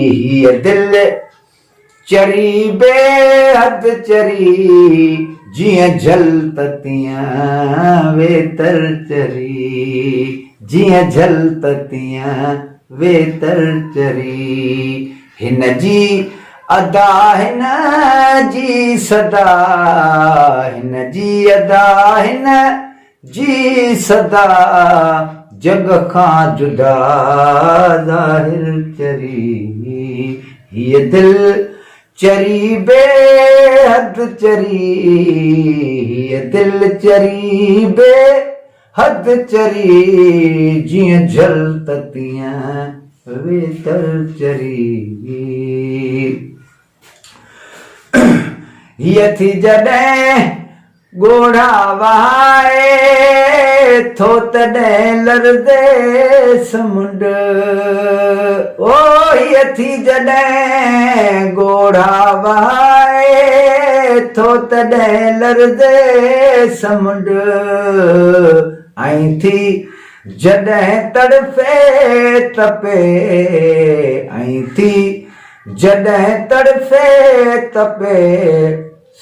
हीअ दिल चरी बेहद चरी जियां झलत तियां वेतर चरी जियां झलत तियां वेतर चरी हिन जी अदा हिन जी सदा हिन जी अदा हिन जी सदा जग खां जुदा ज़ाहिर चरी हीअ दिल चरी बेहद चरी हीअ दिल चरी बेहद चरी जियां झलत तियां वेतर चरी हीअ थी जॾहिं ॻोढ़ा वहाए थो तॾहिं लरदे समुंड ओ हीअ थी जॾहिं ॻोढ़ा वहाए थो तॾहिं लरदे समुंड ऐं थी जॾहिं तड़फे तपे ऐं थी जॾहिं तड़फे तपे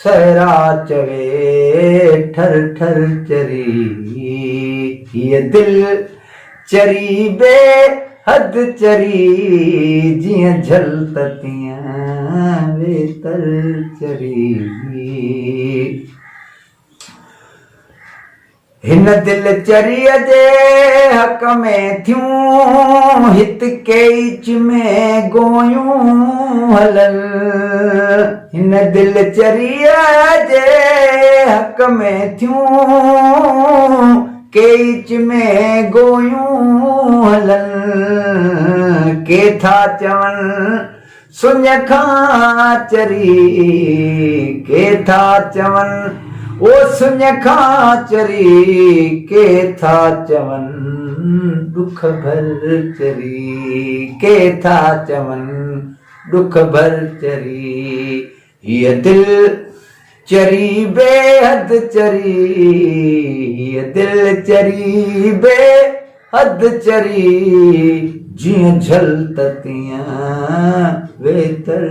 सहरा चवे ठर ठर चरी हीअ दिल चरी बेहद चरी जियां झलत तियां वेतर चरी हिन दिल चरीअ जे हक़ में थियूं हित केच में गोयूं हलल हिन दिल चरीअ जे हक़ में थियूं केच में गोयूं हलल के था चवनि सुञ खां चरी के था चवनि ओ सुञ खां चरी के था चवनि दुख भर चरी के था चवनि दुख भर चरी हीअ दिल चरी बेहद चरी हीअ दिल चरी बेहद चरी जियां झलत तियां वेतर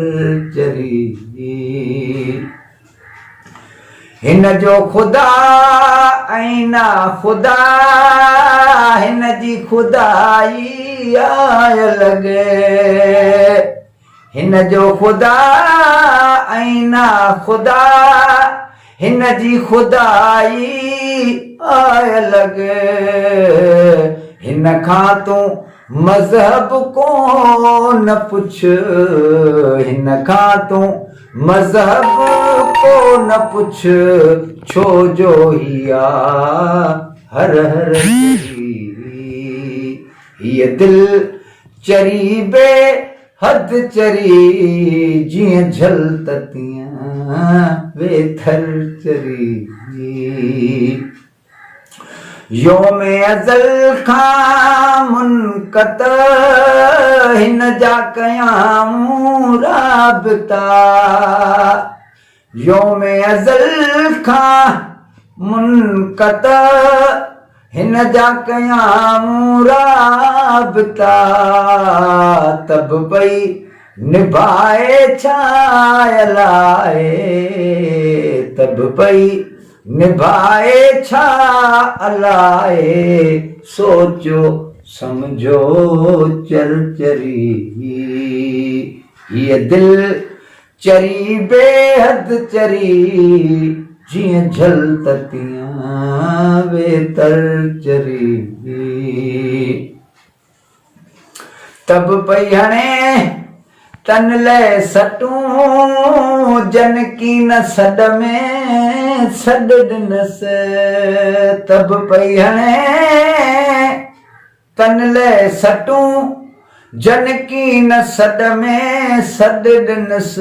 चरी हिन जो ख़ुदा ऐं ना ख़ुदा हिन जी ख़ुदाई आयल हिन जो ख़ुदा ऐं ना ख़ुदा हिन जी ख़ुदाई आयल हिन खां तूं मज़हब कोन पुछ हिन खां तूं मज़हब कोन पुछ छो जो हिया हर हर हीअ दिल चरी बेहद चरी जियां झलत तियां वेतर चरी योमे अज़ल खां मुनक़त हिन जा कयां राबिता योमे अज़ल खां मुनक़त हिन जा कयां राबिता तब पई निभाए छाए लाए तब पई निभाए छा अलाए सोचो समझो चर चरी हीअ दिल चरी बेहद चरी जियां झलत तियां वेतर चरी तब पई हणे तन ले सटूं जन की न सड में सड ॾिनस तब पई हणे तन ले सटूं जन की न सड में सड ॾिनस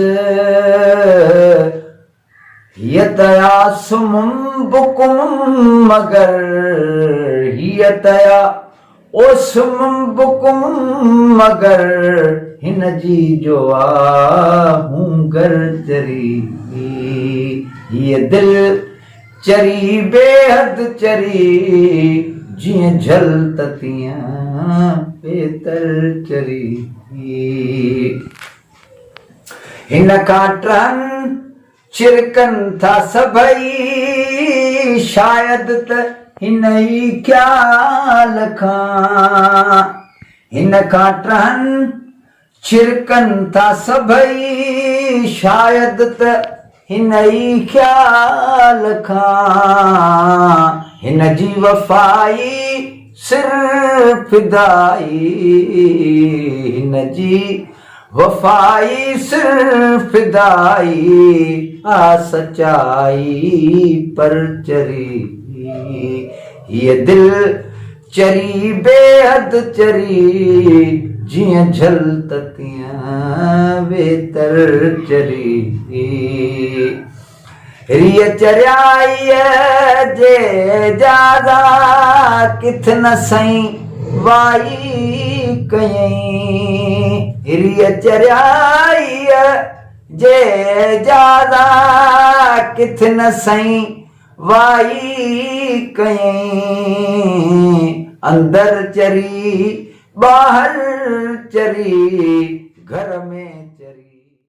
हीअ तया सुमुम बुकुम मगर हीअ तया ओ सुमुम बुकुम मगर हिन जी जो हूं घर चरी हीअ दिल चरी बेहद चरी जियां झलत तियां वेतर चरी हिन खां टहन चिरकन था सभई, शायद त हिन ई ख्याल खां। हिन खां टहन चिरकन था सभई, शायद त हिन ई ख्याल खां। हिन जी वफ़ाई सिर्फ़ फिदाई, हिन जी वफ़ाई सिर्फ़ फिदाई, आ सचाई पर चरी। ये दिल चरी बेहद चरी, जियां झलत तियां बेतर चरी। रिय चरियाई जे जादा किथ न सई वाई कयई। रिय चरियाई जे जादा किथ न सई वाई कयई। अंदर चरी ॿाहिर चरी घर में चरी।